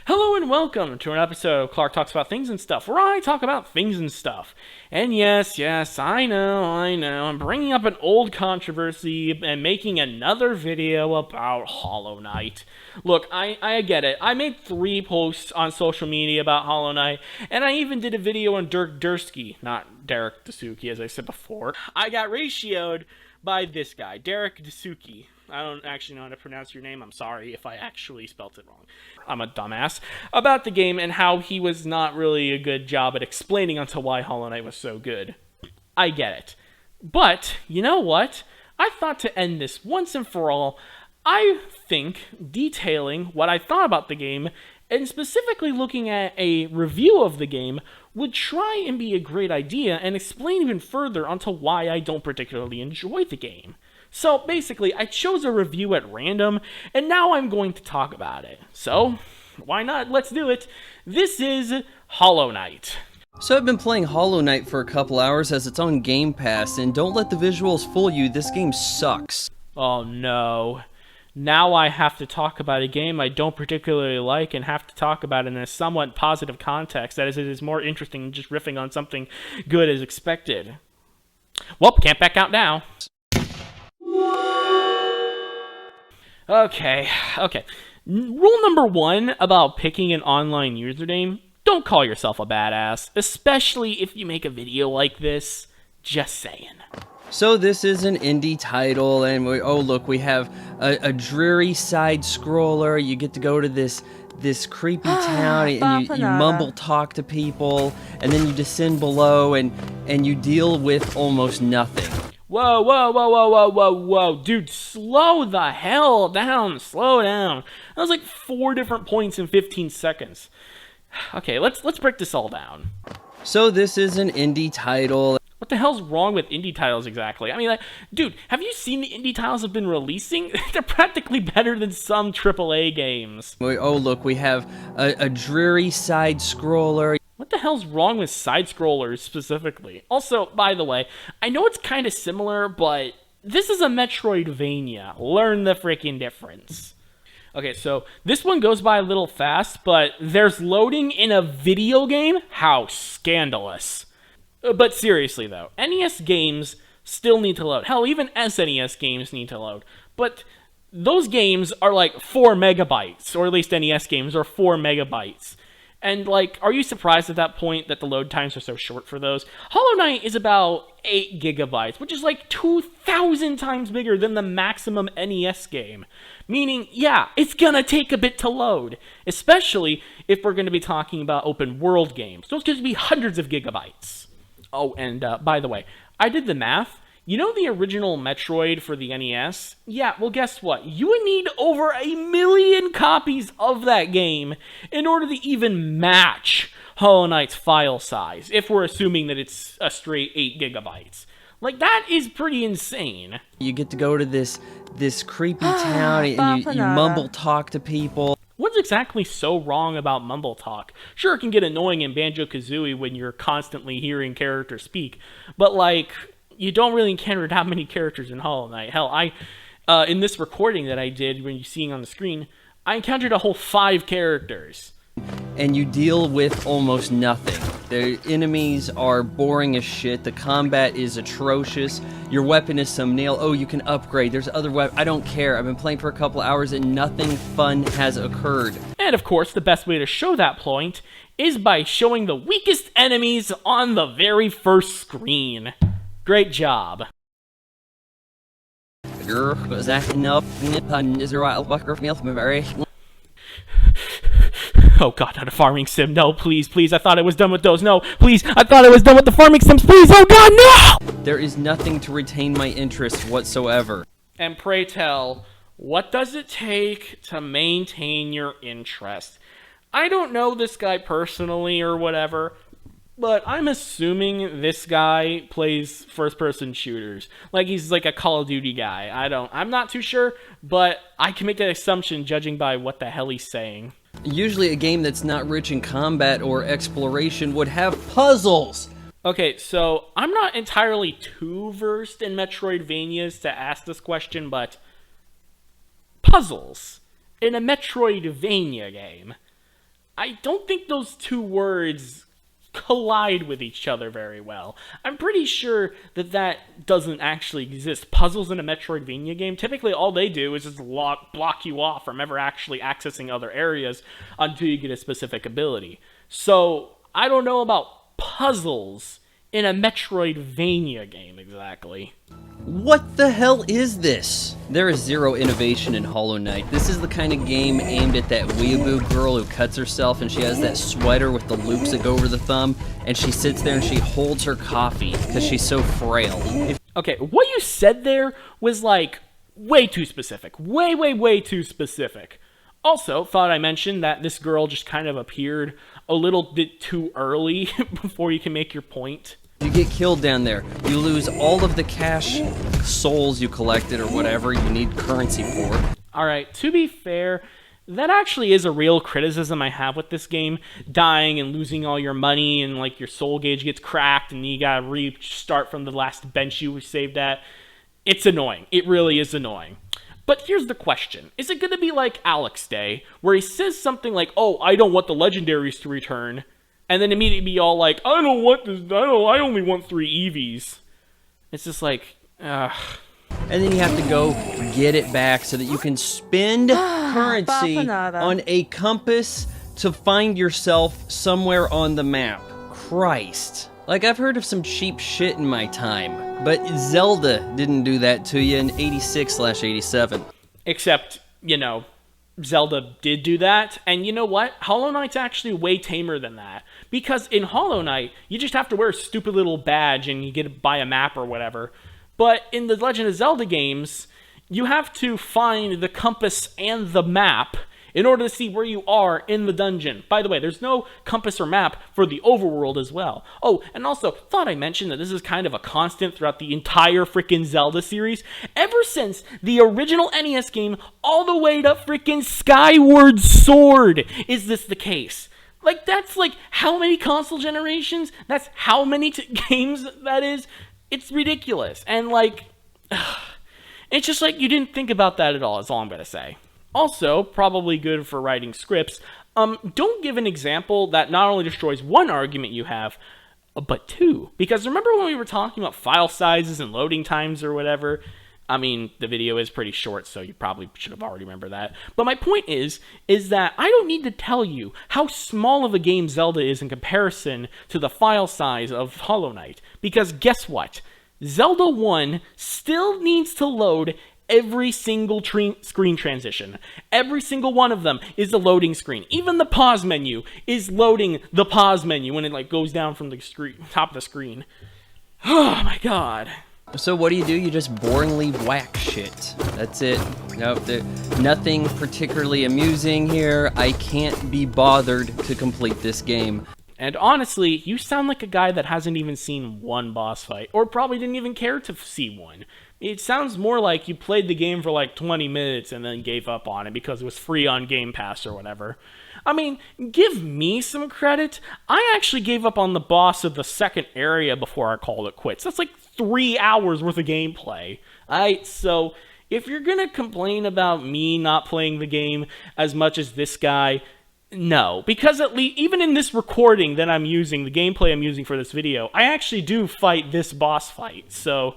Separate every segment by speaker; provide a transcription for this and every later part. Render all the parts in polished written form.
Speaker 1: Hello and welcome to an episode of Clark Talks About Things and Stuff, where I talk about things and stuff. And yes, I know, I'm bringing up an old controversy and making another video about Hollow Knight. Look, I get it. I made 3 posts on social media about Hollow Knight, and I even did a video on Dirk Dursky, not Derek Dasuki, as I said before. I got ratioed by this guy, Derek Dasuki. I don't actually know how to pronounce your name. I'm sorry if I actually spelt it wrong. I'm a dumbass. About the game and how he was not really a good job at explaining onto why Hollow Knight was so good. I get it. But, you know what? I thought to end this once and for all, I think detailing what I thought about the game, and specifically looking at a review of the game, would try and be a great idea and explain even further onto why I don't particularly enjoy the game. So basically, I chose a review at random, and now I'm going to talk about it. So, why not? Let's do it. This is Hollow Knight.
Speaker 2: So I've been playing Hollow Knight for a couple hours as it's on Game Pass, and don't let the visuals fool you, this game sucks.
Speaker 1: Oh no. Now I have to talk about a game I don't particularly like and have to talk about it in a somewhat positive context. That is, it is more interesting than just riffing on something good as expected. Well, can't back out now. Okay. Rule number 1 about picking an online username: don't call yourself a badass, especially if you make a video like this. Just saying.
Speaker 2: So this is an indie title, and we have a dreary side scroller. You get to go to this creepy town, and you mumble talk to people, and then you descend below, and you deal with almost nothing.
Speaker 1: Whoa, dude, slow the hell down, slow down. That was like 4 different points in 15 seconds. Okay, let's break this all down.
Speaker 2: So this is an indie title.
Speaker 1: What the hell's wrong with indie titles exactly? I mean, dude, have you seen the indie titles have been releasing? They're practically better than some AAA games.
Speaker 2: We have a dreary side scroller.
Speaker 1: What the hell's wrong with side-scrollers specifically? Also, by the way, I know it's kind of similar, but this is a Metroidvania. Learn the freaking difference. Okay, so this one goes by a little fast, but there's loading in a video game? How scandalous. But seriously though, NES games still need to load. Hell, even SNES games need to load. But those games are like 4 megabytes, or at least NES games are 4 megabytes. And, are you surprised at that point that the load times are so short for those? Hollow Knight is about 8 gigabytes, which is 2,000 times bigger than the maximum NES game. Meaning, yeah, it's gonna take a bit to load. Especially if we're gonna be talking about open world games. So it's gonna be hundreds of gigabytes. Oh, and by the way, I did the math. You know the original Metroid for the NES? Yeah, well guess what? You would need over 1 million copies of that game in order to even match Hollow Knight's file size, if we're assuming that it's a straight 8 gigabytes. That is pretty insane.
Speaker 2: You get to go to this creepy town, and you mumble talk to people.
Speaker 1: What's exactly so wrong about mumble talk? Sure, it can get annoying in Banjo-Kazooie when you're constantly hearing characters speak, but you don't really encounter that many characters in Hollow Knight. Hell, in this recording that I did, when you're seeing on the screen, I encountered a whole 5 characters.
Speaker 2: And you deal with almost nothing. The enemies are boring as shit. The combat is atrocious. Your weapon is some nail. Oh, you can upgrade. There's other weapons. I don't care. I've been playing for a couple hours and nothing fun has occurred.
Speaker 1: And of course, the best way to show that point is by showing the weakest enemies on the very first screen. Great job. Oh god, not a farming sim. No, please, I thought I was done with those. No, please, I thought I was done with the farming sims. Please, oh god, no!
Speaker 2: There is nothing to retain my interest whatsoever.
Speaker 1: And pray tell, what does it take to maintain your interest? I don't know this guy personally or whatever, but I'm assuming this guy plays first-person shooters. He's a Call of Duty guy. I'm not too sure, but I can make that assumption judging by what the hell he's saying.
Speaker 2: Usually a game that's not rich in combat or exploration would have puzzles.
Speaker 1: Okay, so I'm not entirely too versed in Metroidvanias to ask this question, but puzzles in a Metroidvania game. I don't think those two words collide with each other very well. I'm pretty sure that that doesn't actually exist. Puzzles in a Metroidvania game, typically all they do is just block you off from ever actually accessing other areas until you get a specific ability. So, I don't know about puzzles in a Metroidvania game exactly.
Speaker 2: What the hell is this? There is zero innovation in Hollow Knight. This is the kind of game aimed at that weeaboo girl who cuts herself and she has that sweater with the loops that go over the thumb, and she sits there and she holds her coffee because she's so frail.
Speaker 1: Okay, what you said there was like way too specific. Way too specific. Also, thought I mentioned that this girl just kind of appeared a little bit too early before you can make your point.
Speaker 2: You get killed down there. You lose all of the cash souls you collected or whatever you need currency for.
Speaker 1: Alright, to be fair, that actually is a real criticism I have with this game. Dying and losing all your money and like your soul gauge gets cracked and you gotta restart from the last bench you saved at. It's annoying. It really is annoying. But here's the question. Is it gonna be like Alex Day, where he says something like, oh, I don't want the legendaries to return, and then immediately be all like, I don't want this, I only want 3 EVs. It's just like, ugh.
Speaker 2: And then you have to go get it back so that you can spend currency on a compass to find yourself somewhere on the map. Christ. Like, I've heard of some cheap shit in my time, but Zelda didn't do that to you in 86/87.
Speaker 1: Except, you know, Zelda did do that, and you know what? Hollow Knight's actually way tamer than that. Because in Hollow Knight, you just have to wear a stupid little badge and you get to buy a map or whatever. But in the Legend of Zelda games, you have to find the compass and the map in order to see where you are in the dungeon. By the way, there's no compass or map for the overworld as well. Oh, and also, thought I mentioned that this is kind of a constant throughout the entire freaking Zelda series. Ever since the original NES game all the way to freaking Skyward Sword is this the case. Like, that's like how many console generations? That's how many games that is? It's ridiculous. And like, it's just like you didn't think about that at all, is all I'm gonna say. Also, probably good for writing scripts, don't give an example that not only destroys one argument you have, but 2. Because remember when we were talking about file sizes and loading times or whatever? I mean, the video is pretty short, so you probably should have already remembered that. But my point is that I don't need to tell you how small of a game Zelda is in comparison to the file size of Hollow Knight. Because guess what? Zelda 1 still needs to load every single screen transition. Every single one of them is a loading screen. Even the pause menu is loading the pause menu when it like goes down from the top of the screen. Oh my god.
Speaker 2: So what do? You just boringly whack shit. That's it. Nope, nothing particularly amusing here. I can't be bothered to complete this game.
Speaker 1: And honestly, you sound like a guy that hasn't even seen one boss fight, or probably didn't even care to see one. It sounds more like you played the game for like 20 minutes and then gave up on it because it was free on Game Pass or whatever. I mean, give me some credit. I actually gave up on the boss of the second area before I called it quits. That's like 3 hours worth of gameplay. So if you're gonna complain about me not playing the game as much as this guy, no, because at least even in this recording that I'm using, the gameplay I'm using for this video, I actually do fight this boss fight, so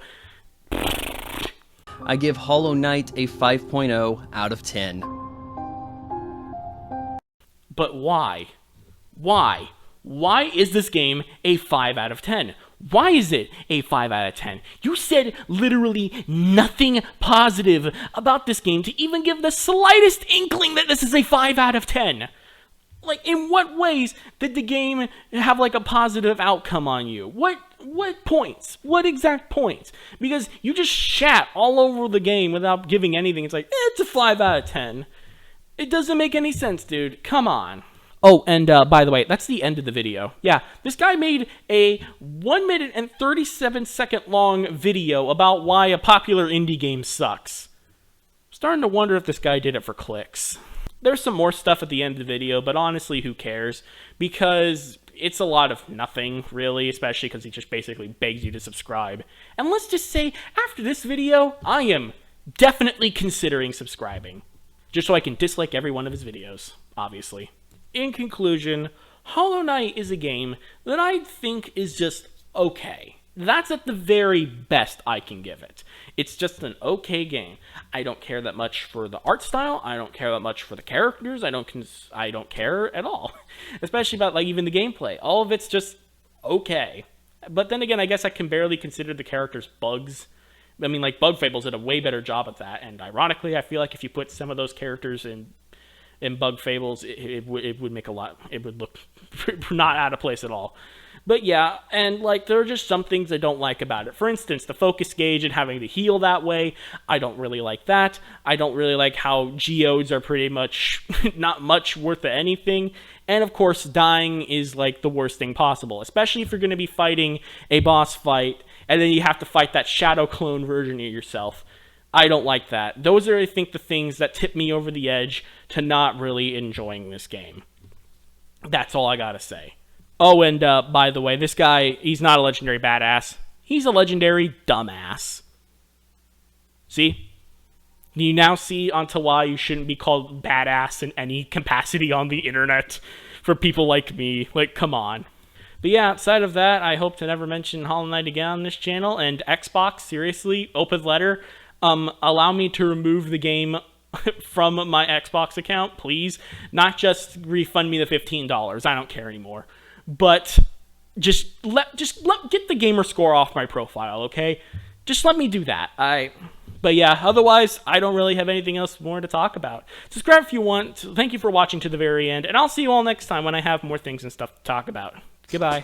Speaker 2: I give Hollow Knight a 5.0 out of 10.
Speaker 1: But why? Why? Why is this game a 5 out of 10? Why is it a 5 out of 10? You said literally nothing positive about this game to even give the slightest inkling that this is a 5 out of 10. Like, in what ways did the game have, like, a positive outcome on you? What points? What exact points? Because you just shat all over the game without giving anything. It's like, it's a 5 out of 10. It doesn't make any sense, dude. Come on. Oh, and by the way, that's the end of the video. Yeah, this guy made a 1 minute and 37-second long video about why a popular indie game sucks. I'm starting to wonder if this guy did it for clicks. There's some more stuff at the end of the video, but honestly, who cares? Because it's a lot of nothing, really, especially because he just basically begs you to subscribe. And let's just say, after this video, I am definitely considering subscribing. Just so I can dislike every one of his videos, obviously. in conclusion, Hollow Knight is a game that I think is just okay. That's at the very best I can give it. It's just an okay game. I don't care that much for the art style. I don't care that much for the characters. I don't care at all. Especially about like even the gameplay. All of it's just okay. But then again, I guess I can barely consider the characters bugs. I mean, like Bug Fables did a way better job at that. And ironically, I feel like if you put some of those characters in Bug Fables, it would make a lot. It would look not out of place at all. But yeah, and like there are just some things I don't like about it. For instance, the focus gauge and having to heal that way, I don't really like that. I don't really like how geodes are pretty much not much worth of anything. And of course, dying is like the worst thing possible, especially if you're going to be fighting a boss fight and then you have to fight that shadow clone version of yourself. I don't like that. Those are, I think, the things that tip me over the edge to not really enjoying this game. That's all I gotta say. Oh, and by the way, this guy, he's not a legendary badass. He's a legendary dumbass. See? You now see onto why you shouldn't be called badass in any capacity on the internet for people like me. Like, come on. But yeah, outside of that, I hope to never mention Hollow Knight again on this channel. And Xbox, seriously, open letter, allow me to remove the game from my Xbox account, please. Not just refund me the $15. I don't care anymore. But just let get the gamer score off my profile, okay? Just let me do that. But yeah, otherwise, I don't really have anything else more to talk about. Subscribe if you want. Thank you for watching to the very end, and I'll see you all next time when I have more things and stuff to talk about. Goodbye.